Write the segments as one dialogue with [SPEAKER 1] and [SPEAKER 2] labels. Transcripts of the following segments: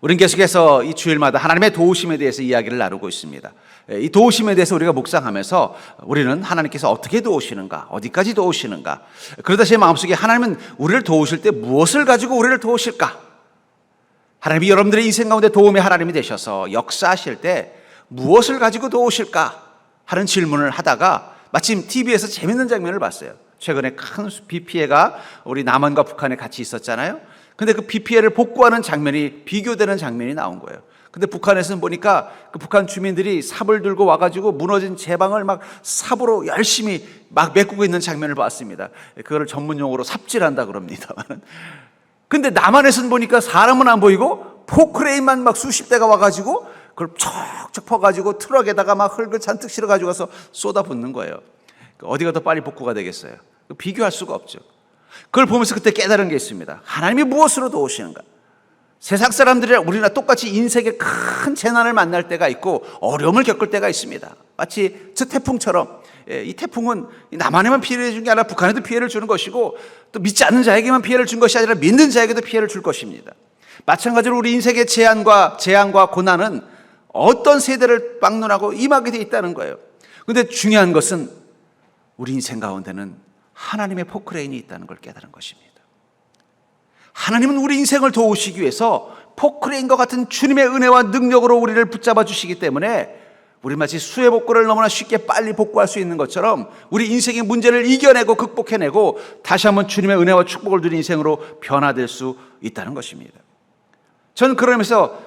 [SPEAKER 1] 우린 계속해서 이 주일마다 하나님의 도우심에 대해서 이야기를 나누고 있습니다. 이 도우심에 대해서 우리가 묵상하면서 우리는 하나님께서 어떻게 도우시는가, 어디까지 도우시는가, 그러다 제 마음속에 하나님은 우리를 도우실 때 무엇을 가지고 우리를 도우실까? 하나님이 여러분들의 인생 가운데 도움의 하나님이 되셔서 역사하실 때 무엇을 가지고 도우실까 하는 질문을 하다가 마침 TV에서 재밌는 장면을 봤어요. 최근에 큰 비 피해가 우리 남한과 북한에 같이 있었잖아요. 근데 그 비 피해를 복구하는 장면이 비교되는 장면이 나온 거예요. 근데 북한에서는 보니까 그 북한 주민들이 삽을 들고 와가지고 무너진 제방을 막 삽으로 열심히 막 메꾸고 있는 장면을 봤습니다. 그거를 전문 용어로 삽질한다 그럽니다만. 근데 남한에서는 보니까 사람은 안 보이고 포크레인만 막 수십 대가 와가지고 그걸 척척 퍼가지고 트럭에다가 막 흙을 잔뜩 실어가지고 가서 쏟아붓는 거예요. 어디가 더 빨리 복구가 되겠어요? 비교할 수가 없죠. 그걸 보면서 그때 깨달은 게 있습니다. 하나님이 무엇으로 도우시는가? 세상 사람들이랑 우리나 똑같이 인생의 큰 재난을 만날 때가 있고 어려움을 겪을 때가 있습니다. 마치 저 태풍처럼 이 태풍은 남한에만 피해를 준 게 아니라 북한에도 피해를 주는 것이고 또 믿지 않는 자에게만 피해를 준 것이 아니라 믿는 자에게도 피해를 줄 것입니다. 마찬가지로 우리 인생의 재앙과 고난은 어떤 세대를 막론하고 임하게 돼 있다는 거예요. 그런데 중요한 것은 우리 인생 가운데는 하나님의 포크레인이 있다는 걸 깨달은 것입니다. 하나님은 우리 인생을 도우시기 위해서 포크레인과 같은 주님의 은혜와 능력으로 우리를 붙잡아 주시기 때문에 우리 마치 수해 복구를 너무나 쉽게 빨리 복구할 수 있는 것처럼 우리 인생의 문제를 이겨내고 극복해내고 다시 한번 주님의 은혜와 축복을 누린 인생으로 변화될 수 있다는 것입니다. 저는 그러면서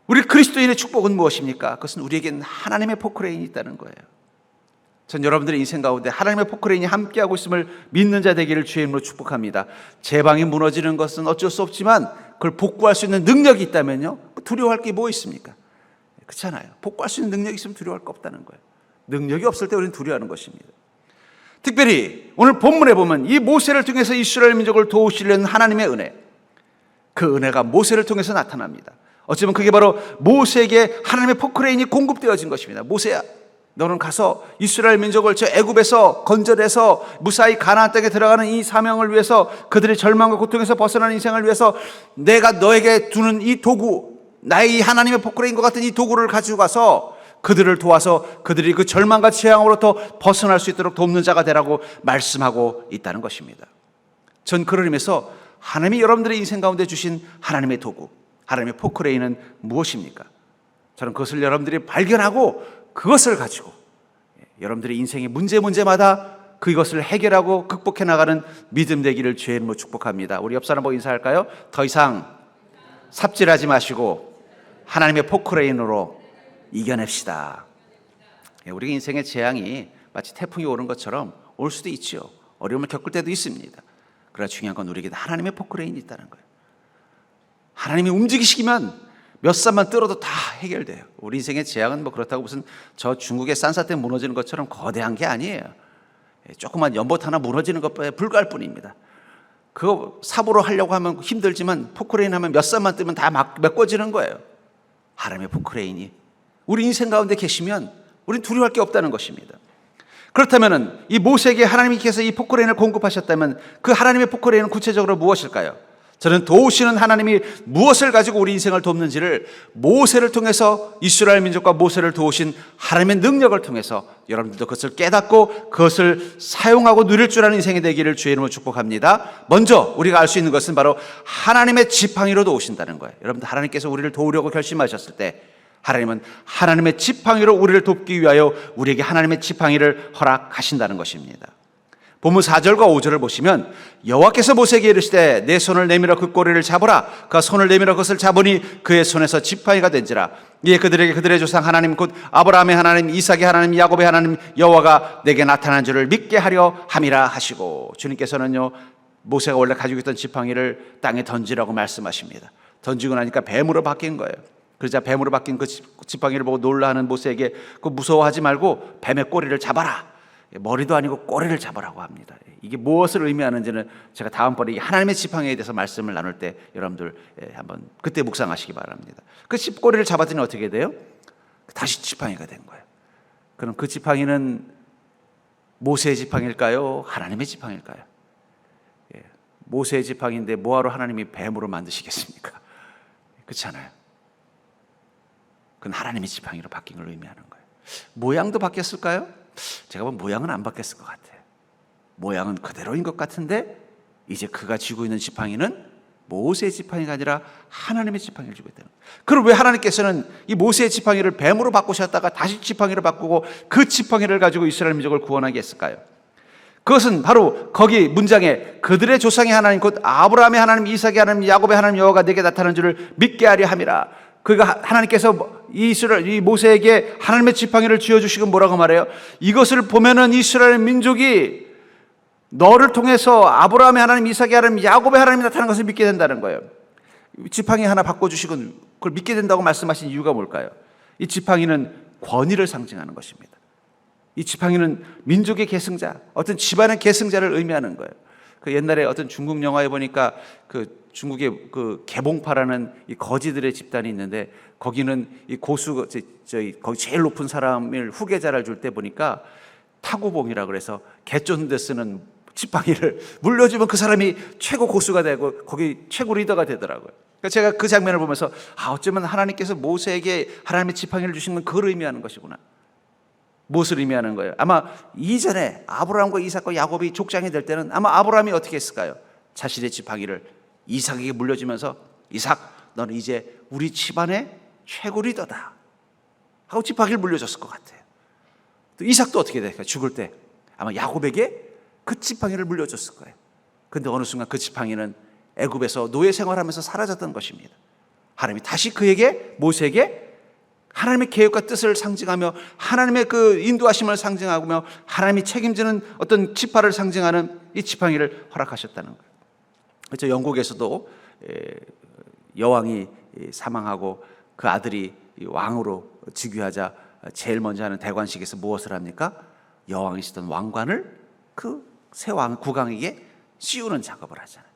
[SPEAKER 1] 우리 그리스도인의 축복은 무엇입니까? 그것은 우리에게는 하나님의 포크레인이 있다는 거예요. 전 여러분들의 인생 가운데 하나님의 포크레인이 함께하고 있음을 믿는 자 되기를 주의 이름으로 축복합니다. 제방이 무너지는 것은 어쩔 수 없지만 그걸 복구할 수 있는 능력이 있다면요, 두려워할 게 뭐 있습니까? 그렇잖아요. 복구할 수 있는 능력이 있으면 두려워할 거 없다는 거예요. 능력이 없을 때 우리는 두려워하는 것입니다. 특별히 오늘 본문에 보면 이 모세를 통해서 이스라엘 민족을 도우시려는 하나님의 은혜, 그 은혜가 모세를 통해서 나타납니다. 어쩌면 그게 바로 모세에게 하나님의 포크레인이 공급되어진 것입니다. 모세야, 너는 가서 이스라엘 민족을 저 애굽에서 건져내서 무사히 가나안 땅에 들어가는 이 사명을 위해서, 그들의 절망과 고통에서 벗어나는 인생을 위해서 내가 너에게 두는 이 도구, 나의 이 하나님의 포크레인과 같은 이 도구를 가지고 가서 그들을 도와서 그들이 그 절망과 재앙으로부터 벗어날 수 있도록 돕는 자가 되라고 말씀하고 있다는 것입니다. 전 그런 의미에서 하나님이 여러분들의 인생 가운데 주신 하나님의 도구, 하나님의 포크레인은 무엇입니까? 저는 그것을 여러분들이 발견하고 그것을 가지고 여러분들의 인생의 문제마다 그것을 해결하고 극복해 나가는 믿음 되기를 주의 이름으로 축복합니다. 우리 옆 사람 보고 인사할까요? 더 이상 삽질하지 마시고 하나님의 포크레인으로 이겨냅시다. 우리 인생의 재앙이 마치 태풍이 오는 것처럼 올 수도 있죠. 어려움을 겪을 때도 있습니다. 그러나 중요한 건 우리에게 하나님의 포크레인이 있다는 거예요. 하나님이 움직이시기만 몇 산만 뜯어도 다 해결돼요. 우리 인생의 재앙은 뭐 그렇다고 무슨 저 중국의 산사태 무너지는 것처럼 거대한 게 아니에요. 조그만 연못 하나 무너지는 것에 불과할 뿐입니다. 그거 삽으로 하려고 하면 힘들지만 포크레인 하면 몇 산만 뜨면 다 메꿔지는 거예요. 하나님의 포크레인이 우리 인생 가운데 계시면 우리는 두려워할 게 없다는 것입니다. 그렇다면 이 모세에게 하나님께서 이 포크레인을 공급하셨다면 그 하나님의 포크레인은 구체적으로 무엇일까요? 저는 도우시는 하나님이 무엇을 가지고 우리 인생을 돕는지를 모세를 통해서, 이스라엘 민족과 모세를 도우신 하나님의 능력을 통해서 여러분들도 그것을 깨닫고 그것을 사용하고 누릴 줄 아는 인생이 되기를 주의 이름으로 축복합니다. 먼저 우리가 알 수 있는 것은 바로 하나님의 지팡이로 도우신다는 거예요. 여러분들, 하나님께서 우리를 도우려고 결심하셨을 때 하나님은 하나님의 지팡이로 우리를 돕기 위하여 우리에게 하나님의 지팡이를 허락하신다는 것입니다. 본문 4절과 5절을 보시면 여호와께서 모세에게 이르시되 내 손을 내밀어 그 꼬리를 잡으라. 그가 손을 내밀어 그것을 잡으니 그의 손에서 지팡이가 된지라. 이에 그들에게 그들의 조상 하나님 곧 아브라함의 하나님, 이삭의 하나님, 야곱의 하나님 여호와가 내게 나타난 줄을 믿게 하려 함이라 하시고, 주님께서는요, 모세가 원래 가지고 있던 지팡이를 땅에 던지라고 말씀하십니다. 던지고 나니까 뱀으로 바뀐 거예요. 그러자 뱀으로 바뀐 그 지팡이를 보고 놀라하는 모세에게 그 무서워하지 말고 뱀의 꼬리를 잡아라. 머리도 아니고 꼬리를 잡으라고 합니다. 이게 무엇을 의미하는지는 제가 다음번에 하나님의 지팡이에 대해서 말씀을 나눌 때 여러분들 한번 그때 묵상하시기 바랍니다. 그 꼬리를 잡았더니 어떻게 돼요? 다시 지팡이가 된 거예요. 그럼 그 지팡이는 모세의 지팡이일까요? 하나님의 지팡이일까요? 모세의 지팡이인데 뭐하러 하나님이 뱀으로 만드시겠습니까? 그렇지 않아요. 그건 하나님의 지팡이로 바뀐 걸 의미하는 거예요. 모양도 바뀌었을까요? 제가 보면 모양은 안 바뀌었을 것 같아요. 모양은 그대로인 것 같은데 이제 그가 쥐고 있는 지팡이는 모세의 지팡이가 아니라 하나님의 지팡이를 쥐고 있다는 거예요. 그럼 왜 하나님께서는 이 모세의 지팡이를 뱀으로 바꾸셨다가 다시 지팡이를 바꾸고 그 지팡이를 가지고 이스라엘 민족을 구원하게 했을까요? 그것은 바로 거기 문장에 그들의 조상의 하나님 곧 아브라함의 하나님, 이삭의 하나님, 야곱의 하나님 여호와가 내게 나타난 줄을 믿게 하려 함이라. 그가 하나님께서 이 모세에게 하나님의 지팡이를 쥐어주시고 뭐라고 말해요? 이것을 보면은 이스라엘 민족이 너를 통해서 아브라함의 하나님, 이삭의 하나님, 야곱의 하나님이 나타난 것을 믿게 된다는 거예요. 지팡이 하나 바꿔주시고 그걸 믿게 된다고 말씀하신 이유가 뭘까요? 이 지팡이는 권위를 상징하는 것입니다. 이 지팡이는 민족의 계승자, 어떤 집안의 계승자를 의미하는 거예요. 그 옛날에 어떤 중국 영화에 보니까 그 중국의 그 개봉파라는 이 거지들의 집단이 있는데 거기는 이 고수 거기 제일 높은 사람을 후계자를 줄 때 보니까 타구봉이라 그래서 개 쫓는 데 쓰는 지팡이를 물려주면 그 사람이 최고 고수가 되고 거기 최고 리더가 되더라고요. 그러니까 제가 그 장면을 보면서 어쩌면 하나님께서 모세에게 하나님의 지팡이를 주신 건 그걸 의미하는 것이구나. 무엇을 의미하는 거예요? 아마 이전에 아브라함과 이삭과 야곱이 족장이 될 때는 아마 아브라함이 어떻게 했을까요? 자신의 지팡이를 이삭에게 물려주면서 이삭 너는 이제 우리 집안의 최고 리더다 하고 지팡이를 물려줬을 것 같아요. 또 이삭도 어떻게 될까요? 죽을 때 아마 야곱에게 그 지팡이를 물려줬을 거예요. 그런데 어느 순간 그 지팡이는 애굽에서 노예 생활하면서 사라졌던 것입니다. 하나님이 다시 그에게 모세에게 하나님의 계획과 뜻을 상징하며 하나님의 그 인도하심을 상징하며 하나님이 책임지는 어떤 지파를 상징하는 이 지팡이를 허락하셨다는 거예요. 그렇죠. 영국에서도 여왕이 사망하고 그 아들이 왕으로 즉위하자 제일 먼저 하는 대관식에서 무엇을 합니까? 여왕이 쓰던 왕관을 그 새 왕 국왕에게 씌우는 작업을 하잖아요.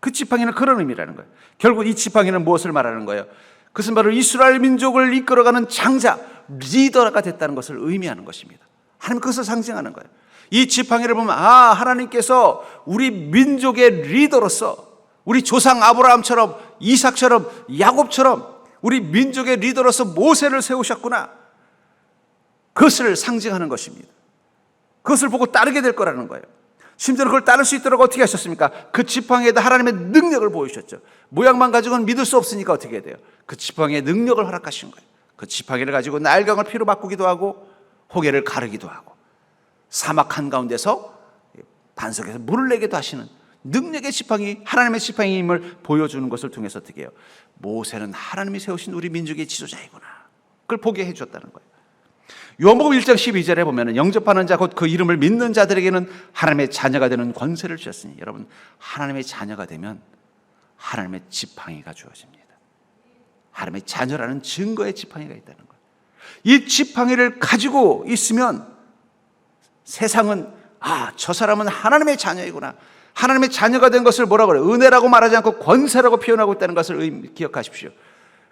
[SPEAKER 1] 그 지팡이는 그런 의미라는 거예요. 결국 이 지팡이는 무엇을 말하는 거예요? 그것은 바로 이스라엘 민족을 이끌어가는 장자, 리더가 됐다는 것을 의미하는 것입니다. 하나님 그것을 상징하는 거예요. 이 지팡이를 보면 하나님께서 우리 민족의 리더로서 우리 조상 아브라함처럼 이삭처럼 야곱처럼 우리 민족의 리더로서 모세를 세우셨구나. 그것을 상징하는 것입니다. 그것을 보고 따르게 될 거라는 거예요. 심지어 그걸 따를 수 있도록 어떻게 하셨습니까? 그 지팡이에다 하나님의 능력을 보여주셨죠. 모양만 가지고는 믿을 수 없으니까 어떻게 해야 돼요? 그 지팡이의 능력을 허락하신 거예요. 그 지팡이를 가지고 나일강을 피로 바꾸기도 하고 홍해를 가르기도 하고 사막 한가운데서 반석에서 물을 내기도 하시는 능력의 지팡이, 하나님의 지팡이임을 보여주는 것을 통해서 어떻게 해요? 모세는 하나님이 세우신 우리 민족의 지도자이구나. 그걸 보게 해주셨다는 거예요. 요한복음 1장 12절에 보면 영접하는 자 곧 그 이름을 믿는 자들에게는 하나님의 자녀가 되는 권세를 주셨으니 여러분 하나님의 자녀가 되면 하나님의 지팡이가 주어집니다. 하나님의 자녀라는 증거의 지팡이가 있다는 거예요. 이 지팡이를 가지고 있으면 세상은 저 사람은 하나님의 자녀이구나. 하나님의 자녀가 된 것을 뭐라고 그래요? 은혜라고 말하지 않고 권세라고 표현하고 있다는 것을 기억하십시오.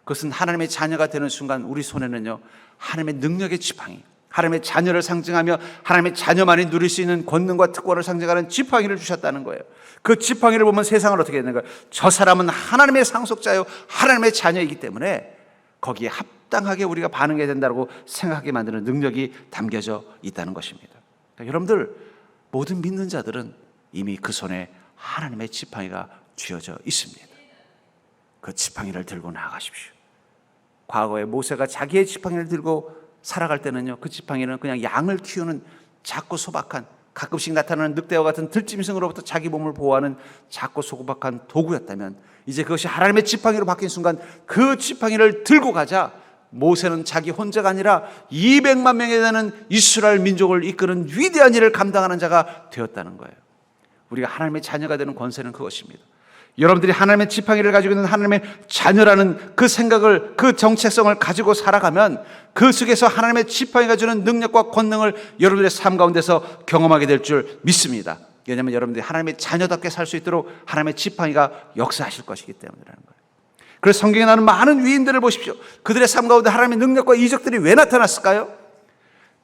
[SPEAKER 1] 그것은 하나님의 자녀가 되는 순간 우리 손에는요 하나님의 능력의 지팡이, 하나님의 자녀를 상징하며 하나님의 자녀만이 누릴 수 있는 권능과 특권을 상징하는 지팡이를 주셨다는 거예요. 그 지팡이를 보면 세상을 어떻게 되는 거예요? 저 사람은 하나님의 상속자요 하나님의 자녀이기 때문에 거기에 합당하게 우리가 반응해야 된다고 생각하게 만드는 능력이 담겨져 있다는 것입니다. 그러니까 여러분들 모든 믿는 자들은 이미 그 손에 하나님의 지팡이가 쥐어져 있습니다. 그 지팡이를 들고 나아가십시오. 과거에 모세가 자기의 지팡이를 들고 살아갈 때는요 그 지팡이는 그냥 양을 키우는 작고 소박한 가끔씩 나타나는 늑대와 같은 들짐승으로부터 자기 몸을 보호하는 작고 소박한 도구였다면 이제 그것이 하나님의 지팡이로 바뀐 순간 그 지팡이를 들고 가자 모세는 자기 혼자가 아니라 200만 명에 되는 이스라엘 민족을 이끄는 위대한 일을 감당하는 자가 되었다는 거예요. 우리가 하나님의 자녀가 되는 권세는 그것입니다. 여러분들이 하나님의 지팡이를 가지고 있는 하나님의 자녀라는 그 생각을, 그 정체성을 가지고 살아가면 그 속에서 하나님의 지팡이가 주는 능력과 권능을 여러분들의 삶 가운데서 경험하게 될 줄 믿습니다. 왜냐하면 여러분들이 하나님의 자녀답게 살 수 있도록 하나님의 지팡이가 역사하실 것이기 때문이라는 거예요. 그래서 성경에 나오는 많은 위인들을 보십시오. 그들의 삶 가운데 하나님의 능력과 이적들이 왜 나타났을까요?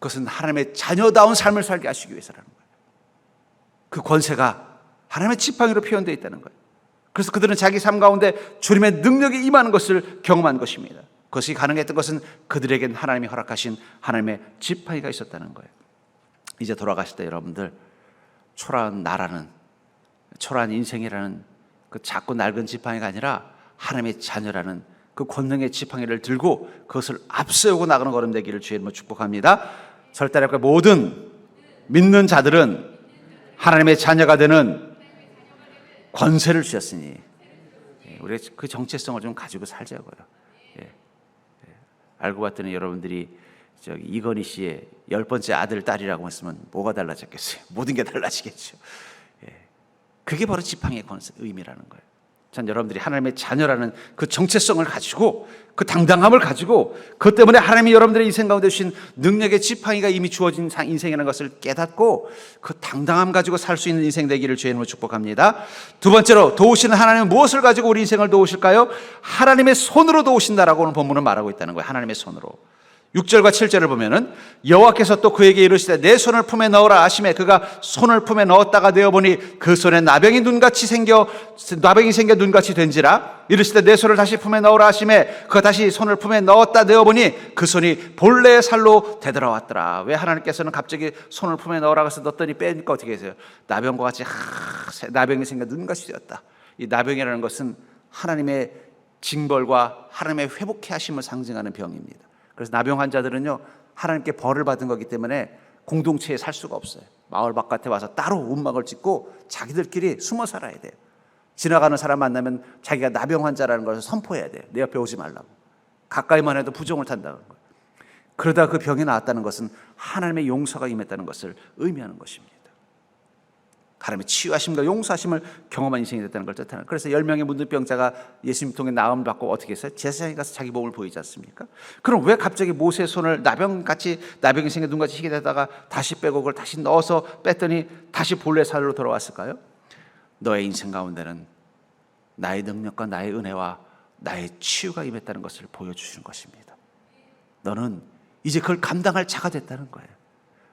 [SPEAKER 1] 그것은 하나님의 자녀다운 삶을 살게 하시기 위해서라는 거예요. 그 권세가 하나님의 지팡이로 표현되어 있다는 거예요. 그래서 그들은 자기 삶 가운데 주님의 능력이 임하는 것을 경험한 것입니다. 그것이 가능했던 것은 그들에겐 하나님이 허락하신 하나님의 지팡이가 있었다는 거예요. 이제 돌아가실 때 여러분들 초라한 나라는, 초라한 인생이라는 그 작고 낡은 지팡이가 아니라 하나님의 자녀라는 그 권능의 지팡이를 들고 그것을 앞세우고 나가는 걸음 되기를 주의 이름으로 축복합니다. 절대로 모든 믿는 자들은 하나님의 자녀가 되는 권세를 주셨으니 우리가 그 정체성을 좀 가지고 살자고요. 알고 봤더니 여러분들이 이건희 씨의 10번째 아들, 딸이라고 했으면 뭐가 달라졌겠어요? 모든 게 달라지겠죠. 그게 바로 지팡이의 의미라는 거예요. 전 여러분들이 하나님의 자녀라는 그 정체성을 가지고 그 당당함을 가지고 그것 때문에 하나님이 여러분들의 인생 가운데 주신 능력의 지팡이가 이미 주어진 인생이라는 것을 깨닫고 그 당당함 가지고 살 수 있는 인생 되기를 주의 이름으로 축복합니다. 두 번째로, 도우시는 하나님은 무엇을 가지고 우리 인생을 도우실까요? 하나님의 손으로 도우신다라고 오늘 본문은 말하고 있다는 거예요. 하나님의 손으로. 6절과 7절을 보면은 여호와께서 또 그에게 이르시되 내 손을 품에 넣으라 하시매 그가 손을 품에 넣었다가 내어보니 그 손에 나병이 생겨 눈같이 된지라. 이르시되 내 손을 다시 품에 넣으라 하시매 그가 다시 손을 품에 넣었다 내어보니 그 손이 본래의 살로 되돌아왔더라. 왜 하나님께서는 갑자기 손을 품에 넣으라고 해서 넣었더니 빼니까 어떻게 해서요? 나병과 같이 나병이 생겨 눈같이 되었다. 이 나병이라는 것은 하나님의 징벌과 하나님의 회복해 하심을 상징하는 병입니다. 그래서 나병 환자들은요, 하나님께 벌을 받은 거기 때문에 공동체에 살 수가 없어요. 마을 바깥에 와서 따로 움막을 짓고 자기들끼리 숨어 살아야 돼요. 지나가는 사람 만나면 자기가 나병 환자라는 것을 선포해야 돼요. 내 옆에 오지 말라고. 가까이만 해도 부종을 탄다는 거예요. 그러다 그 병이 나았다는 것은 하나님의 용서가 임했다는 것을 의미하는 것입니다. 하나님의 치유하심과 용서하심을 경험한 인생이 됐다는 걸 뜻하는. 그래서 10명의 문둥병자가 예수님 통해 나음을 받고 어떻게 했어요? 제사장에 가서 자기 몸을 보이지 않습니까? 그럼 왜 갑자기 모세의 손을 나병이 생겨 눈같이 희게 되다가 다시 빼고 그걸 다시 넣어서 뺐더니 다시 본래 살로 돌아왔을까요? 너의 인생 가운데는 나의 능력과 나의 은혜와 나의 치유가 임했다는 것을 보여주시는 것입니다. 너는 이제 그걸 감당할 자가 됐다는 거예요.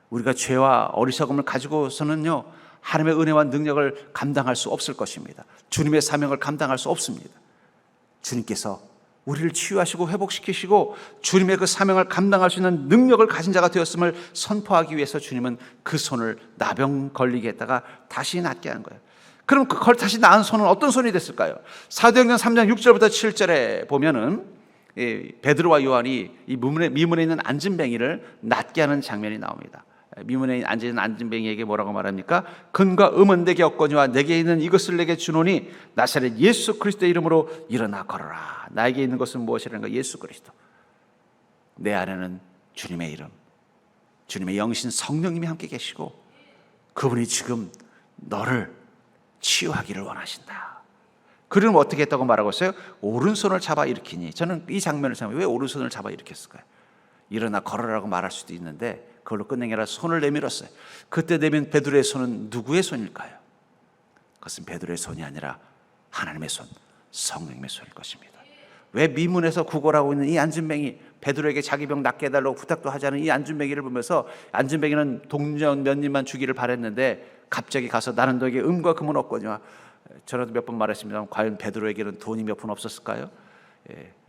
[SPEAKER 1] 우리가 죄와 어리석음을 가지고서는요, 하나님의 은혜와 능력을 감당할 수 없을 것입니다. 주님의 사명을 감당할 수 없습니다. 주님께서 우리를 치유하시고 회복시키시고 주님의 그 사명을 감당할 수 있는 능력을 가진 자가 되었음을 선포하기 위해서 주님은 그 손을 나병 걸리게 했다가 다시 낫게 한 거예요. 그럼 그걸 다시 나은 손은 어떤 손이 됐을까요? 사도행전 3장 6절부터 7절에 보면은 베드로와 요한이 이 미문에 있는 안진뱅이를 낫게 하는 장면이 나옵니다. 미문에 앉은 안진뱅이에게 뭐라고 말합니까? 근과 음은 내게 없거니와 내게 있는 이것을 내게 주노니 나사렛 예수 그리스도의 이름으로 일어나 걸어라. 나에게 있는 것은 무엇이라는가? 예수 그리스도. 내 안에는 주님의 이름, 주님의 영신 성령님이 함께 계시고 그분이 지금 너를 치유하기를 원하신다. 그러면 어떻게 했다고 말하고 있어요? 오른손을 잡아 일으키니. 저는 이 장면을 생각해요. 왜 오른손을 잡아 일으켰을까요? 일어나 걸어라고 말할 수도 있는데 그걸로 끝낸 게 아니라 손을 내밀었어요. 그때 내민 베드로의 손은 누구의 손일까요? 그것은 베드로의 손이 아니라 하나님의 손, 성령님의 손일 것입니다. 왜 미문에서 구걸하고 있는 이 안진뱅이, 베드로에게 자기 병 낫게 해달라고 부탁도 하지 않은 이 안진뱅이를 보면서, 안진뱅이는 동전 몇 입만 주기를 바랬는데 갑자기 가서 나는 너에게 음과 금은 없거니와, 저라도 몇 번 말했습니다. 과연 베드로에게는 돈이 몇 푼 없었을까요?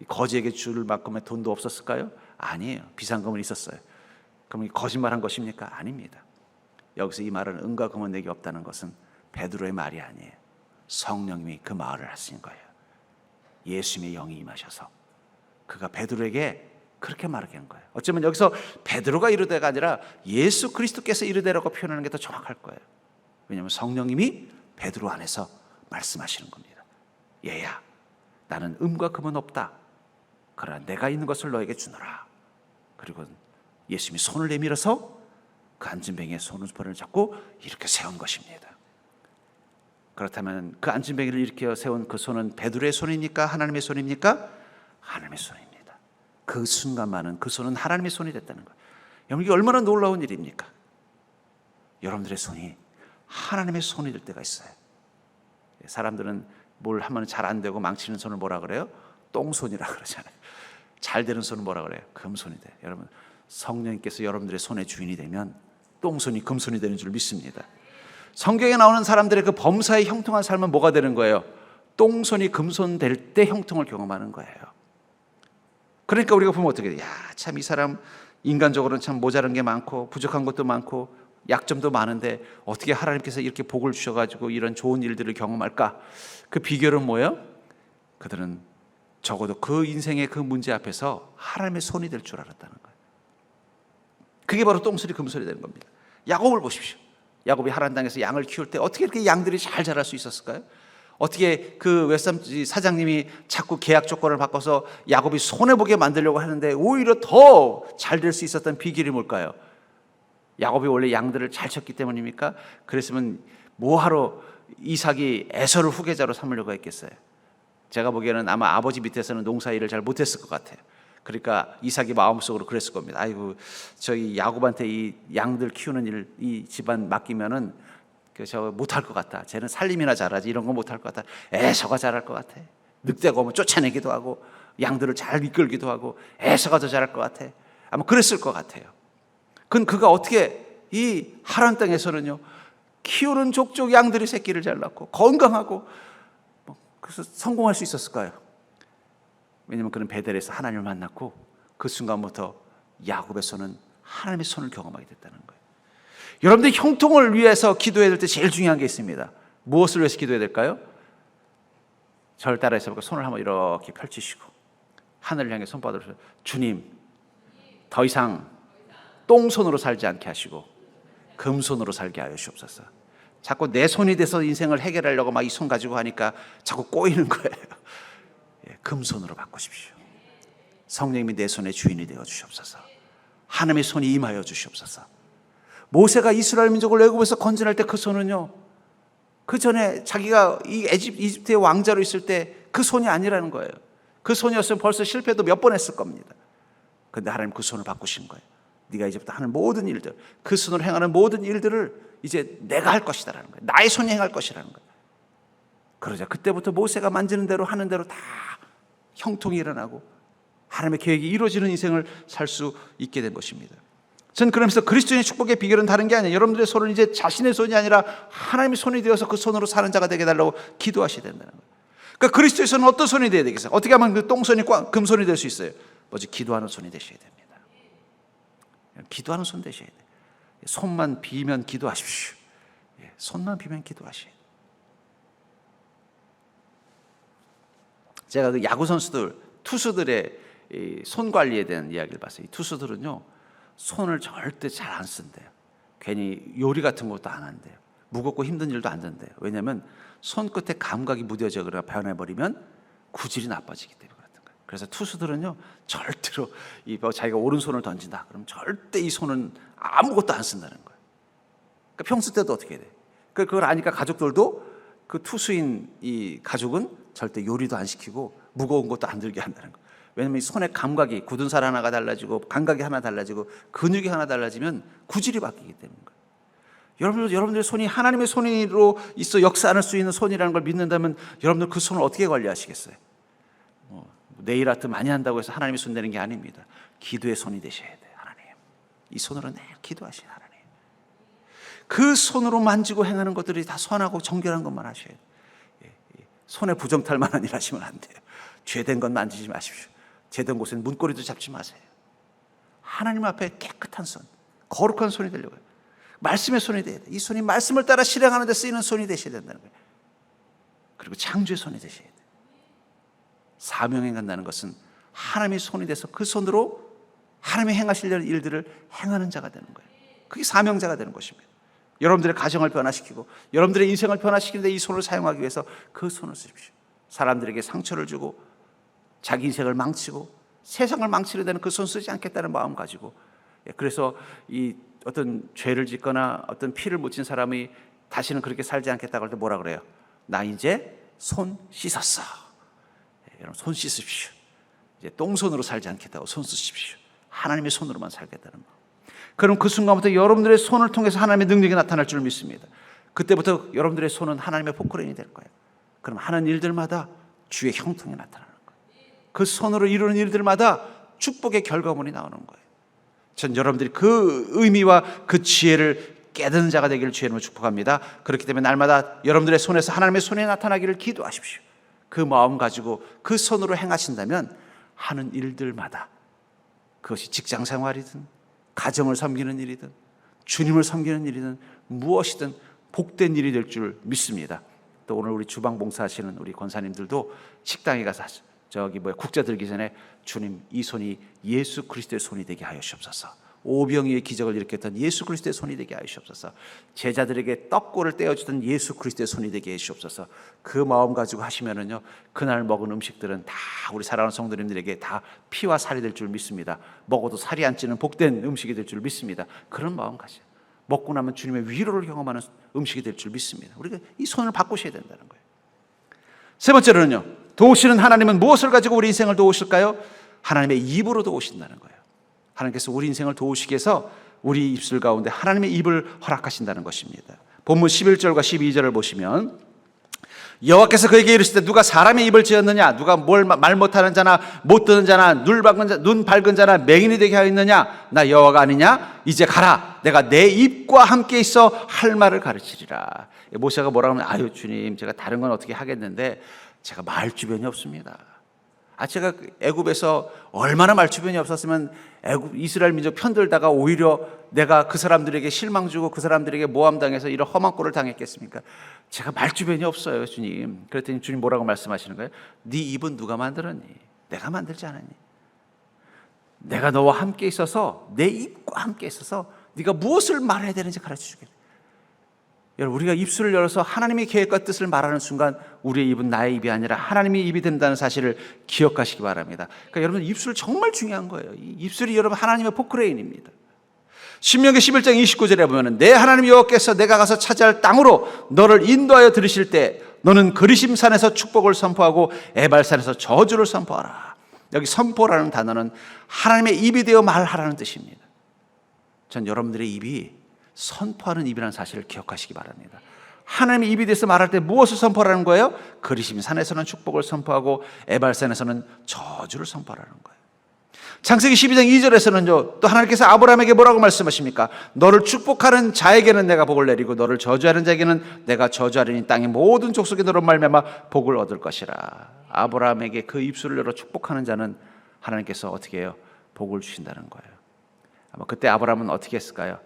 [SPEAKER 1] 거지에게 줄 만큼의 돈도 없었을까요? 아니에요. 비상금은 있었어요. 그럼 거짓말한 것입니까? 아닙니다. 여기서 이 말은 은과 금은 내게 없다는 것은 베드로의 말이 아니에요. 성령님이 그 말을 하신 거예요. 예수님의 영이 임하셔서 그가 베드로에게 그렇게 말하게 한 거예요. 어쩌면 여기서 베드로가 이르되가 아니라 예수 그리스도께서 이르되라고 표현하는 게 더 정확할 거예요. 왜냐하면 성령님이 베드로 안에서 말씀하시는 겁니다. 얘야, 나는 음과 금은 없다. 그러나 내가 있는 것을 너에게 주노라. 그리고 예수님이 손을 내밀어서 그 안진뱅이의 손을 잡고 이렇게 세운 것입니다. 그렇다면 그 안진뱅이를 일으켜 세운 그 손은 베드로의 손입니까? 하나님의 손입니까? 하나님의 손입니다. 그 순간만은 그 손은 하나님의 손이 됐다는 거예요. 여러분, 이게 얼마나 놀라운 일입니까? 여러분들의 손이 하나님의 손이 될 때가 있어요. 사람들은 뭘 하면 잘 안 되고 망치는 손을 뭐라 그래요? 똥손이라 그러잖아요. 잘 되는 손은 뭐라 그래요? 금손이 돼요. 여러분, 성령님께서 여러분들의 손의 주인이 되면 똥손이 금손이 되는 줄 믿습니다. 성경에 나오는 사람들의 그 범사에 형통한 삶은 뭐가 되는 거예요? 똥손이 금손 될 때 형통을 경험하는 거예요. 그러니까 우리가 보면 어떻게 돼? 야, 참 이 사람 인간적으로는 참 모자란 게 많고 부족한 것도 많고 약점도 많은데 어떻게 하나님께서 이렇게 복을 주셔가지고 이런 좋은 일들을 경험할까? 그 비결은 뭐예요? 그들은 적어도 그 인생의 그 문제 앞에서 하나님의 손이 될 줄 알았다는 거예요. 그게 바로 똥소리 금소리 되는 겁니다. 야곱을 보십시오. 야곱이 하란 땅에서 양을 키울 때 어떻게 이렇게 양들이 잘 자랄 수 있었을까요? 어떻게 그 웨스탐 사장님이 자꾸 계약 조건을 바꿔서 야곱이 손해보게 만들려고 하는데 오히려 더 잘 될 수 있었던 비결이 뭘까요? 야곱이 원래 양들을 잘 쳤기 때문입니까? 그랬으면 뭐하러 이삭이 에서를 후계자로 삼으려고 했겠어요? 제가 보기에는 아마 아버지 밑에서는 농사일을 잘 못했을 것 같아요. 그러니까 이삭이 마음속으로 그랬을 겁니다. 아이고, 저희 야곱한테 이 양들 키우는 일, 이 집안 맡기면은 저 못할 것 같다. 쟤는 살림이나 잘하지 이런 거 못할 것 같다. 에서가 잘할 것 같아. 늑대가 오면 쫓아내기도 하고 양들을 잘 이끌기도 하고 에서가 더 잘할 것 같아. 아마 그랬을 것 같아요. 그가 어떻게 이 하란 땅에서는요 키우는 족족 양들이 새끼를 잘 낳고 건강하고 그래서 성공할 수 있었을까요? 왜냐하면 그는 베델에서 하나님을 만났고 그 순간부터 야곱의 손은 하나님의 손을 경험하게 됐다는 거예요. 여러분들 형통을 위해서 기도해야 될 때 제일 중요한 게 있습니다. 무엇을 위해서 기도해야 될까요? 저를 따라해서 손을 한번 이렇게 펼치시고 하늘을 향해 손바닥을 주님 더 이상 똥손으로 살지 않게 하시고 금손으로 살게 하여 주옵소서. 자꾸 내 손이 돼서 인생을 해결하려고 막 이 손 가지고 하니까 자꾸 꼬이는 거예요. 금손으로 바꾸십시오. 성령님이 내 손의 주인이 되어 주시옵소서. 하나님의 손이 임하여 주시옵소서. 모세가 이스라엘 민족을 애굽에서 건져낼 때 그 손은요, 그 전에 자기가 이 이집트의 왕자로 있을 때 그 손이 아니라는 거예요. 그 손이었으면 벌써 실패도 몇 번 했을 겁니다. 그런데 하나님 그 손을 바꾸신 거예요. 네가 이제부터 하는 모든 일들, 그 손으로 행하는 모든 일들을 이제 내가 할 것이다라는 거예요. 나의 손이 행할 것이라는 거예요. 그러자 그때부터 모세가 만지는 대로 하는 대로 다 형통이 일어나고 하나님의 계획이 이루어지는 인생을 살 수 있게 된 것입니다. 저는 그러면서 그리스도인의 축복의 비결은 다른 게 아니에요. 여러분들의 손은 이제 자신의 손이 아니라 하나님의 손이 되어서 그 손으로 사는 자가 되게 해달라고 기도하셔야 된다는 거예요. 그러니까 그리스도의 손은 어떤 손이 되어야 되겠어요? 어떻게 하면 그 똥손이 금손이 될 수 있어요? 먼저 기도하는 손이 되셔야 됩니다. 기도하는 손 되셔야 돼요. 손만 비면 기도하십시오. 손만 비면 기도하셔야 돼요. 제가 그 야구 선수들, 투수들의 손 관리에 대한 이야기를 봤어요. 이 투수들은요, 손을 절대 잘 안 쓴대요. 괜히 요리 같은 것도 안 한대요. 무겁고 힘든 일도 안 된대요. 왜냐하면 손끝에 감각이 무뎌져거나 변해버리면 구질이 나빠지기 때문에 그렇던 거예요. 그래서 투수들은요, 절대로 자기가 오른손을 던진다 그럼 절대 이 손은 아무것도 안 쓴다는 거예요. 그러니까 평소 때도 어떻게 해야 돼? 그걸 아니까 가족들도 그 투수인 이 가족은 절대 요리도 안 시키고 무거운 것도 안 들게 한다는 거예요. 왜냐하면 이 손의 감각이, 굳은 살 하나가 달라지고 감각이 하나 달라지고 근육이 하나 달라지면 구질이 바뀌기 때문인 거예요. 여러분들의 손이 하나님의 손으로 있어 역사할 수 있는 손이라는 걸 믿는다면 여러분들 그 손을 어떻게 관리하시겠어요? 네일 아트 많이 한다고 해서 하나님의 손 되는 게 아닙니다. 기도의 손이 되셔야 돼요. 하나님, 이 손으로 매일 기도하시는 하나님, 그 손으로 만지고 행하는 것들이 다 선하고 정결한 것만 하셔야 돼요. 손에 부정탈만한 일 하시면 안 돼요. 죄된 것 만지지 마십시오. 죄된 곳에는 문고리도 잡지 마세요. 하나님 앞에 깨끗한 손, 거룩한 손이 되려고 해요. 말씀의 손이 돼야 돼요. 이 손이 말씀을 따라 실행하는 데 쓰이는 손이 되셔야 된다는 거예요. 그리고 창조의 손이 되셔야 돼요. 사명행 한다는 것은 하나님의 손이 돼서 그 손으로 하나님이 행하시려는 일들을 행하는 자가 되는 거예요. 그게 사명자가 되는 것입니다. 여러분들의 가정을 변화시키고 여러분들의 인생을 변화시키는데 이 손을 사용하기 위해서 그 손을 쓰십시오. 사람들에게 상처를 주고 자기 인생을 망치고 세상을 망치려 되는 그 손 쓰지 않겠다는 마음 가지고, 그래서 이 어떤 죄를 짓거나 어떤 피를 묻힌 사람이 다시는 그렇게 살지 않겠다고 할 때 뭐라 그래요? 나 이제 손 씻었어. 여러분, 손 씻으십시오. 이제 똥손으로 살지 않겠다고 손 쓰십시오. 하나님의 손으로만 살겠다는 마음. 그럼 그 순간부터 여러분들의 손을 통해서 하나님의 능력이 나타날 줄 믿습니다. 그때부터 여러분들의 손은 하나님의 포크레인이 될 거예요. 그럼 하는 일들마다 주의 형통이 나타나는 거예요. 그 손으로 이루는 일들마다 축복의 결과물이 나오는 거예요. 전 여러분들이 그 의미와 그 지혜를 깨닫는 자가 되기를 주의 이름으로 축복합니다. 그렇기 때문에 날마다 여러분들의 손에서 하나님의 손이 나타나기를 기도하십시오. 그 마음 가지고 그 손으로 행하신다면 하는 일들마다, 그것이 직장 생활이든 가정을 섬기는 일이든 주님을 섬기는 일이든 무엇이든 복된 일이 될 줄 믿습니다. 또 오늘 우리 주방 봉사하시는 우리 권사님들도 식당에 가서 국자 들기 전에 주님, 이 손이 예수 그리스도의 손이 되게 하여 주옵소서. 오병이의 기적을 일으켰던 예수 그리스도의 손이 되게 하여 주옵소서. 제자들에게 떡골을 떼어주던 예수 그리스도의 손이 되게 해 주옵소서. 그 마음 가지고 하시면은요, 그날 먹은 음식들은 다 우리 사랑하는 성도님들에게 다 피와 살이 될 줄 믿습니다. 먹어도 살이 안 찌는 복된 음식이 될 줄 믿습니다. 그런 마음 가지고 먹고 나면 주님의 위로를 경험하는 음식이 될 줄 믿습니다. 우리가 이 손을 바꾸셔야 된다는 거예요. 세 번째로는요, 도우시는 하나님은 무엇을 가지고 우리 인생을 도우실까요? 하나님의 입으로 도우신다는 거예요. 하나님께서 우리 인생을 도우시기 위해서 우리 입술 가운데 하나님의 입을 허락하신다는 것입니다. 본문 11절과 12절을 보시면, 여호와께서 그에게 이르시되 누가 사람의 입을 지었느냐? 누가 말 못하는 자나 못 듣는 자나 눈 밝은 자나 맹인이 되게 하였느냐? 나 여호와가 아니냐? 이제 가라. 내가 내 입과 함께 있어 할 말을 가르치리라. 모세가 뭐라고 하면, 아유 주님, 제가 다른 건 어떻게 하겠는데 제가 말 주변이 없습니다. 제가 애굽에서 얼마나 말 주변이 없었으면 이스라엘 민족 편들다가 오히려 내가 그 사람들에게 실망 주고 그 사람들에게 모함당해서 이런 험한 꼴을 당했겠습니까? 제가 말 주변이 없어요, 주님. 그랬더니 주님 뭐라고 말씀하시는 거예요? 네 입은 누가 만들었니? 내가 만들지 않았니? 내가 너와 함께 있어서, 내 입과 함께 있어서 네가 무엇을 말해야 되는지 가르쳐 주겠다. 여러분, 우리가 입술을 열어서 하나님의 계획과 뜻을 말하는 순간 우리의 입은 나의 입이 아니라 하나님의 입이 된다는 사실을 기억하시기 바랍니다. 그러니까 여러분, 입술 정말 중요한 거예요. 이 입술이 여러분 하나님의 포크레인입니다. 신명기 11장 29절에 보면, 내 하나님 여호와께서 내가 가서 차지할 땅으로 너를 인도하여 들으실 때 너는 그리심산에서 축복을 선포하고 에발산에서 저주를 선포하라. 여기 선포라는 단어는 하나님의 입이 되어 말하라는 뜻입니다. 전 여러분들의 입이 선포하는 입이라는 사실을 기억하시기 바랍니다. 하나님의 입이 돼서 말할 때 무엇을 선포하라는 거예요? 그리심산에서는 축복을 선포하고 에발산에서는 저주를 선포하라는 거예요. 창세기 12장 2절에서는요, 또 하나님께서 아브라함에게 뭐라고 말씀하십니까? 너를 축복하는 자에게는 내가 복을 내리고 너를 저주하는 자에게는 내가 저주하리니 땅의 모든 족속이 너로 말미암아 복을 얻을 것이라. 아브라함에게 그 입술을 열어 축복하는 자는 하나님께서 어떻게 해요? 복을 주신다는 거예요. 아마 그때 아브라함은 어떻게 했을까요?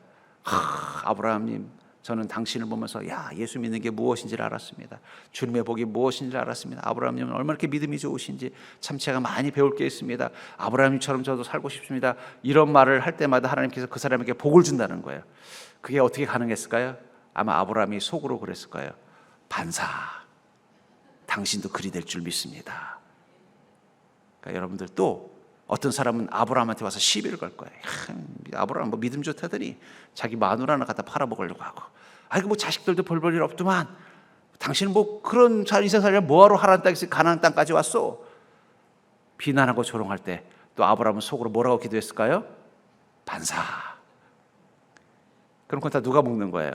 [SPEAKER 1] 아브라함님, 저는 당신을 보면서 예수 믿는 게 무엇인지를 알았습니다. 주님의 복이 무엇인지를 알았습니다. 아브라함님은 얼마나 이렇게 믿음이 좋으신지 참 제가 많이 배울 게 있습니다. 아브라함님처럼 저도 살고 싶습니다. 이런 말을 할 때마다 하나님께서 그 사람에게 복을 준다는 거예요. 그게 어떻게 가능했을까요? 아마 아브라함이 속으로 그랬을 거예요. 반사, 당신도 그리 될 줄 믿습니다. 그러니까 여러분들, 또 어떤 사람은 아브라함한테 와서 시비를 걸 거예요. 아브라함 뭐 믿음 좋다더니 자기 마누라 하나 갖다 팔아먹으려고 하고, 뭐 자식들도 별 볼 일 없더만, 당신은 뭐 그런 인생 살려 뭐하러 하란 땅에서 가나안 땅까지 왔어? 비난하고 조롱할 때 또 아브라함은 속으로 뭐라고 기도했을까요? 반사. 그럼 그건 다 누가 먹는 거예요?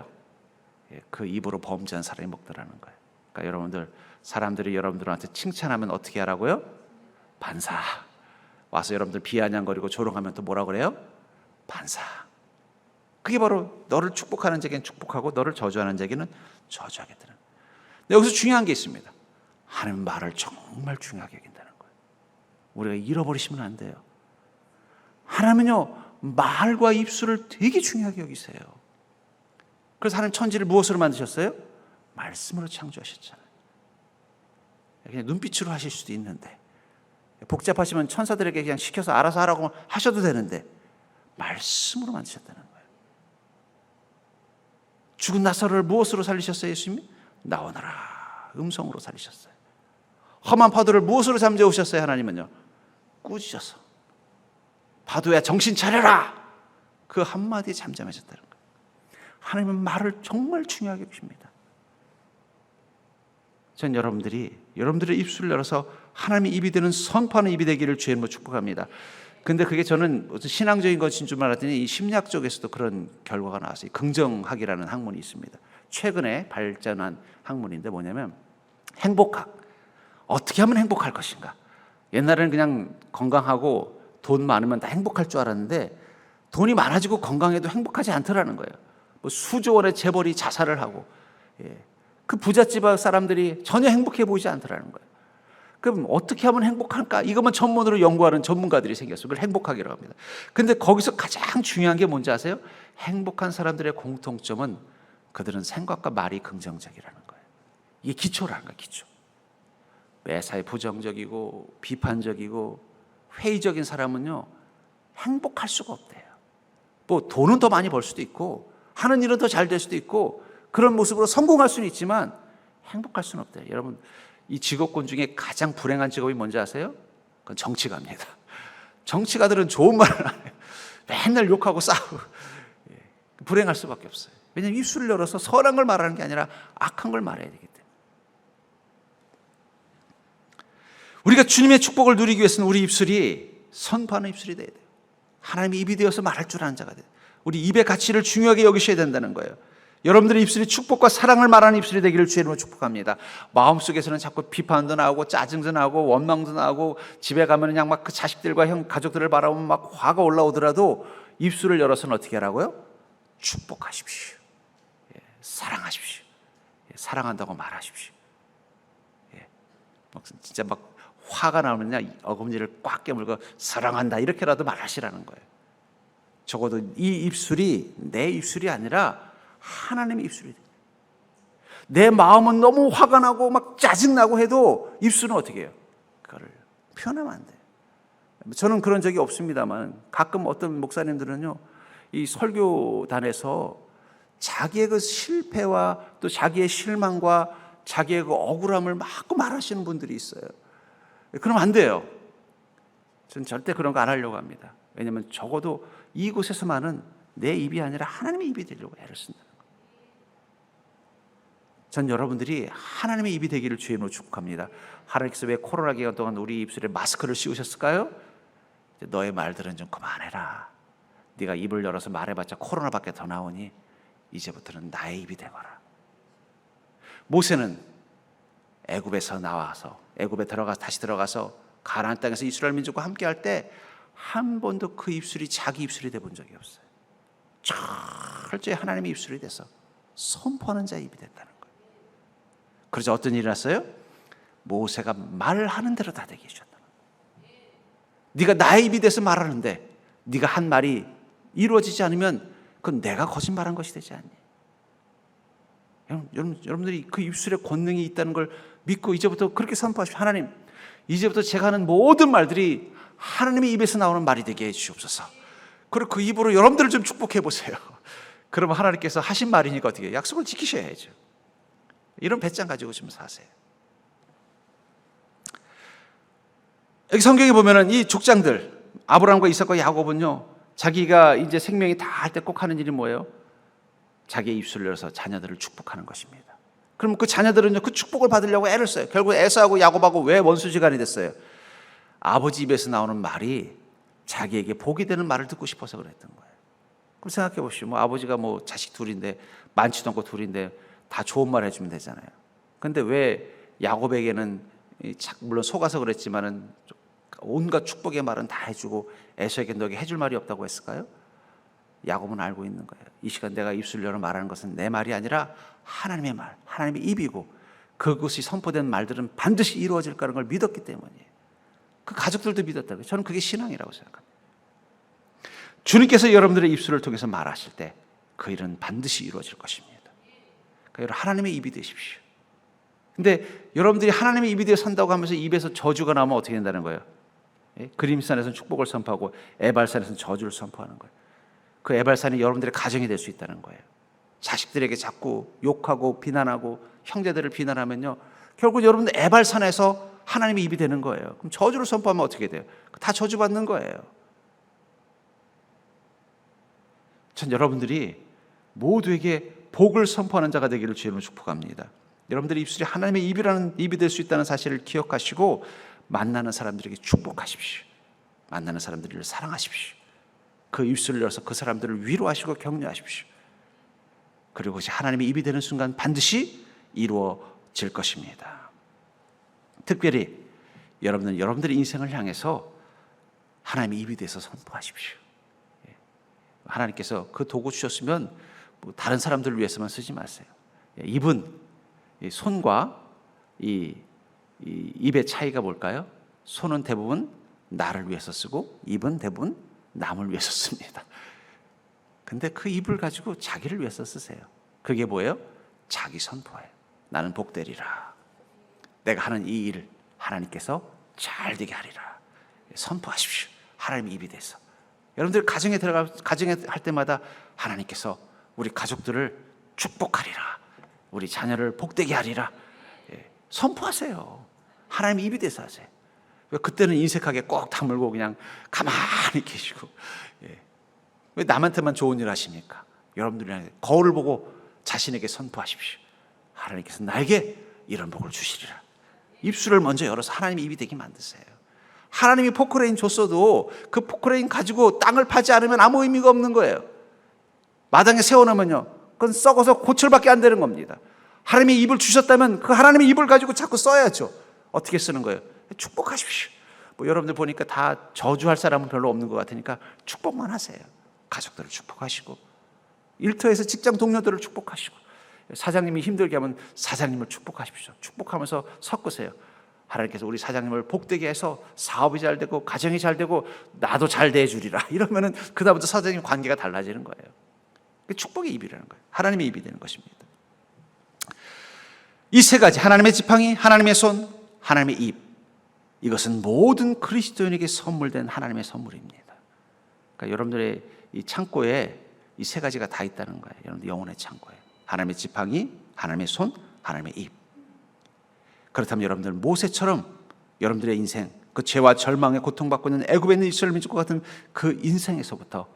[SPEAKER 1] 그 입으로 범죄한 사람이 먹더라는 거예요. 그러니까 여러분들, 사람들이 여러분들한테 칭찬하면 어떻게 하라고요? 반사. 와서 여러분들 비아냥거리고 조롱하면 또 뭐라 그래요? 반사. 그게 바로 너를 축복하는 자에게는 축복하고 너를 저주하는 자에게는 저주하게 되는. 여기서 중요한 게 있습니다. 하나님 말을 정말 중요하게 여긴다는 거예요. 우리가 잃어버리시면 안 돼요. 하나님은요, 말과 입술을 되게 중요하게 여기세요. 그래서 하나님 천지를 무엇으로 만드셨어요? 말씀으로 창조하셨잖아요. 그냥 눈빛으로 하실 수도 있는데, 복잡하시면 천사들에게 그냥 시켜서 알아서 하라고 하셔도 되는데 말씀으로 만드셨다는 거예요. 죽은 나사로를 무엇으로 살리셨어요? 예수님이 나오너라 음성으로 살리셨어요. 험한 파도를 무엇으로 잠재우셨어요? 하나님은요, 꾸짖어서 파도야 정신 차려라, 그 한마디에 잠잠해졌다는 거예요. 하나님은 말을 정말 중요하게 보십니다. 전 여러분들의 입술을 열어서 하나님의 입이 되는 선포하는 입이 되기를 주의 이름으로 축복합니다. 근데 그게 저는 신앙적인 것인 줄 알았더니 이 심리학 쪽에서도 그런 결과가 나왔어요. 긍정학이라는 학문이 있습니다. 최근에 발전한 학문인데 뭐냐면 행복학. 어떻게 하면 행복할 것인가. 옛날에는 그냥 건강하고 돈 많으면 다 행복할 줄 알았는데 돈이 많아지고 건강해도 행복하지 않더라는 거예요. 뭐 수조 원의 재벌이 자살을 하고, 그 부잣집 사람들이 전혀 행복해 보이지 않더라는 거예요. 그럼 어떻게 하면 행복할까? 이것만 전문으로 연구하는 전문가들이 생겼어요. 그걸 행복하기라고 합니다. 근데 거기서 가장 중요한 게 뭔지 아세요? 행복한 사람들의 공통점은 그들은 생각과 말이 긍정적이라는 거예요. 이게 기초라는 거예요. 기초. 매사에 부정적이고 비판적이고 회의적인 사람은요, 행복할 수가 없대요. 뭐 돈은 더 많이 벌 수도 있고 하는 일은 더 잘 될 수도 있고 그런 모습으로 성공할 수는 있지만 행복할 수는 없대요. 여러분, 이 직업군 중에 가장 불행한 직업이 뭔지 아세요? 그건 정치가입니다. 정치가들은 좋은 말을 안 해요. 맨날 욕하고 싸우고 불행할 수밖에 없어요. 왜냐하면 입술을 열어서 선한 걸 말하는 게 아니라 악한 걸 말해야 되기 때문에. 우리가 주님의 축복을 누리기 위해서는 우리 입술이 선포하는 입술이 돼야 돼요. 하나님의 입이 되어서 말할 줄 아는 자가 돼요. 우리 입의 가치를 중요하게 여기셔야 된다는 거예요. 여러분들의 입술이 축복과 사랑을 말하는 입술이 되기를 주의 이름으로 축복합니다. 마음속에서는 자꾸 비판도 나오고 짜증도 나오고 원망도 나오고 집에 가면 그냥 막 그 자식들과 가족들을 바라보면 막 화가 올라오더라도 입술을 열어서는 어떻게 하라고요? 축복하십시오. 사랑하십시오. 사랑한다고 말하십시오. 진짜 막 화가 나오면 어금니를 꽉 깨물고 사랑한다 이렇게라도 말하시라는 거예요. 적어도 이 입술이 내 입술이 아니라 하나님의 입술이 돼요. 내 마음은 너무 화가 나고 막 짜증나고 해도 입술은 어떻게 해요? 그거를 표현하면 안 돼요. 저는 그런 적이 없습니다만 가끔 어떤 목사님들은요, 이 설교단에서 자기의 그 실패와 또 자기의 실망과 자기의 그 억울함을 막 말하시는 분들이 있어요. 그러면 안 돼요. 저는 절대 그런 거 안 하려고 합니다. 왜냐하면 적어도 이곳에서만은 내 입이 아니라 하나님의 입이 되려고 애를 쓴다는 거예요. 전 여러분들이 하나님의 입이 되기를 주의 이름으로 축복합니다. 하나님께서 왜 코로나 기간 동안 우리 입술에 마스크를 씌우셨을까요? 너의 말들은 좀 그만해라. 네가 입을 열어서 말해봤자 코로나밖에 더 나오니 이제부터는 나의 입이 되거라. 모세는 애굽에서 나와서 애굽에 다시 들어가서 가나안 땅에서 이스라엘 민족과 함께할 때 한 번도 그 입술이 자기 입술이 돼본 적이 없어요. 철저히 하나님의 입술이 돼서 선포하는 자의 입이 됐다는 거예요. 그래서 어떤 일이 났어요? 모세가 말하는 대로 다 되게 해주셨다는 거예요. 네가 나의 입이 돼서 말하는데 네가 한 말이 이루어지지 않으면 그건 내가 거짓말한 것이 되지 않니? 여러분들이 그 입술에 권능이 있다는 걸 믿고 이제부터 그렇게 선포하십시오. 하나님, 이제부터 제가 하는 모든 말들이 하나님의 입에서 나오는 말이 되게 해주시옵소서. 그리고 그 입으로 여러분들을 좀 축복해 보세요. 그러면 하나님께서 하신 말이니까 어떻게 해요? 약속을 지키셔야죠. 이런 배짱 가지고 좀 사세요. 여기 성경에 보면은 이 족장들 아브라함과 이삭과 야곱은요, 자기가 이제 생명이 다 할 때 꼭 하는 일이 뭐예요? 자기의 입술을 열어서 자녀들을 축복하는 것입니다. 그럼 그 자녀들은요, 그 축복을 받으려고 애를 써요. 결국 에사하고 야곱하고 왜 원수지간이 됐어요? 아버지 입에서 나오는 말이 자기에게 복이 되는 말을 듣고 싶어서 그랬던 거예요. 그럼 생각해 보시죠. 뭐 아버지가 뭐 자식 둘인데 많지도 않고 둘인데 다 좋은 말 해주면 되잖아요. 근데 왜 야곱에게는 물론 속아서 그랬지만은 온갖 축복의 말은 다 해주고 에서에게 너에게 해줄 말이 없다고 했을까요? 야곱은 알고 있는 거예요. 이 시간 내가 입술을 열어 말하는 것은 내 말이 아니라 하나님의 말, 하나님의 입이고 그것이 선포된 말들은 반드시 이루어질 거라는 걸 믿었기 때문이에요. 그 가족들도 믿었다고요. 저는 그게 신앙이라고 생각합니다. 주님께서 여러분들의 입술을 통해서 말하실 때 그 일은 반드시 이루어질 것입니다. 그러니까 하나님의 입이 되십시오. 근데 여러분들이 하나님의 입이 되어 산다고 하면서 입에서 저주가 나오면 어떻게 된다는 거예요? 그림산에서는 축복을 선포하고 에발산에서는 저주를 선포하는 거예요. 그 에발산이 여러분들의 가정이 될 수 있다는 거예요. 자식들에게 자꾸 욕하고 비난하고 형제들을 비난하면요, 결국 여러분들 에발산에서 하나님의 입이 되는 거예요. 그럼 저주를 선포하면 어떻게 돼요? 다 저주받는 거예요. 전 여러분들이 모두에게 복을 선포하는 자가 되기를 주님으로 축복합니다. 여러분들의 입술이 하나님의 입이라는 입이 될 수 있다는 사실을 기억하시고 만나는 사람들에게 축복하십시오. 만나는 사람들을 사랑하십시오. 그 입술을 열어서 그 사람들을 위로하시고 격려하십시오. 그리고 그것이 하나님의 입이 되는 순간 반드시 이루어질 것입니다. 특별히 여러분은 여러분들의 인생을 향해서 하나님의 입이 돼서 선포하십시오. 하나님께서 그 도구 주셨으면 뭐 다른 사람들을 위해서만 쓰지 마세요. 입은 이 손과 이 이 입의 차이가 뭘까요? 손은 대부분 나를 위해서 쓰고 입은 대부분 남을 위해서 씁니다. 근데 그 입을 가지고 자기를 위해서 쓰세요. 그게 뭐예요? 자기 선포예요. 나는 복되리라. 내가 하는 이 일을 하나님께서 잘 되게 하리라. 선포하십시오. 하나님의 입이 돼서. 여러분들 가정에 할 때마다 하나님께서 우리 가족들을 축복하리라. 우리 자녀를 복되게 하리라. 선포하세요. 하나님의 입이 돼서 하세요. 왜 그때는 인색하게 꼭 다물고 그냥 가만히 계시고, 왜 남한테만 좋은 일 하십니까? 여러분들이 거울을 보고 자신에게 선포하십시오. 하나님께서 나에게 이런 복을 주시리라. 입술을 먼저 열어서 하나님의 입이 되게 만드세요. 하나님이 포크레인 줬어도 그 포크레인 가지고 땅을 파지 않으면 아무 의미가 없는 거예요. 마당에 세워놓으면요, 그건 썩어서 고철밖에 안 되는 겁니다. 하나님이 입을 주셨다면 그 하나님의 입을 가지고 자꾸 써야죠. 어떻게 쓰는 거예요? 축복하십시오. 여러분들 보니까 다 저주할 사람은 별로 없는 것 같으니까 축복만 하세요. 가족들을 축복하시고, 일터에서 직장 동료들을 축복하시고, 사장님이 힘들게 하면 사장님을 축복하십시오. 축복하면서 섞으세요. 하나님께서 우리 사장님을 복되게 해서 사업이 잘 되고 가정이 잘 되고 나도 잘 대해주리라. 이러면은 그다음부터 사장님 관계가 달라지는 거예요. 축복의 입이라는 거예요. 하나님의 입이 되는 것입니다. 이 세 가지, 하나님의 지팡이, 하나님의 손, 하나님의 입, 이것은 모든 그리스도인에게 선물된 하나님의 선물입니다. 그러니까 여러분들의 이 창고에 이 세 가지가 다 있다는 거예요. 여러분들 영혼의 창고에 하나님의 지팡이, 하나님의 손, 하나님의 입. 그렇다면 여러분들 모세처럼 여러분들의 인생, 그 죄와 절망에 고통받고 있는 애굽에 있는 이스라엘 민족과 같은 그 인생에서부터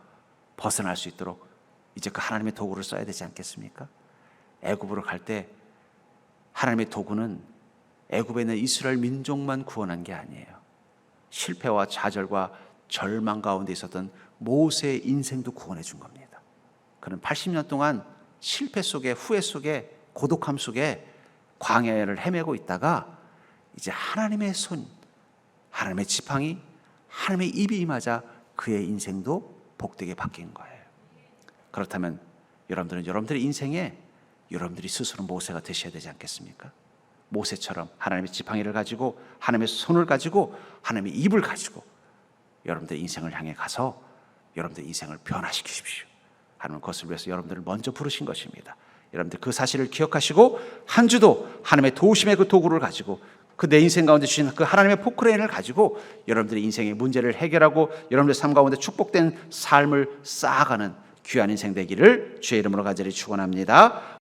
[SPEAKER 1] 벗어날 수 있도록 이제 그 하나님의 도구를 써야 되지 않겠습니까? 애굽으로 갈 때 하나님의 도구는 애굽에 있는 이스라엘 민족만 구원한 게 아니에요. 실패와 좌절과 절망 가운데 있었던 모세의 인생도 구원해 준 겁니다. 그는 80년 동안 실패 속에, 후회 속에, 고독함 속에 광야를 헤매고 있다가 이제 하나님의 손, 하나님의 지팡이, 하나님의 입이 임하자 그의 인생도 복되게 바뀐 거예요. 그렇다면 여러분들은 여러분들의 인생에 여러분들이 스스로 모세가 되셔야 되지 않겠습니까? 모세처럼 하나님의 지팡이를 가지고, 하나님의 손을 가지고, 하나님의 입을 가지고 여러분들의 인생을 향해 가서 여러분들의 인생을 변화시키십시오. 하나님은 그것을 위해서 여러분들을 먼저 부르신 것입니다. 여러분들 그 사실을 기억하시고 한 주도 하나님의 도우심의 그 도구를 가지고, 그 내 인생 가운데 주신 그 하나님의 포크레인을 가지고 여러분들의 인생의 문제를 해결하고 여러분들의 삶 가운데 축복된 삶을 쌓아가는 귀한 인생 되기를 주의 이름으로 간절히 축원합니다.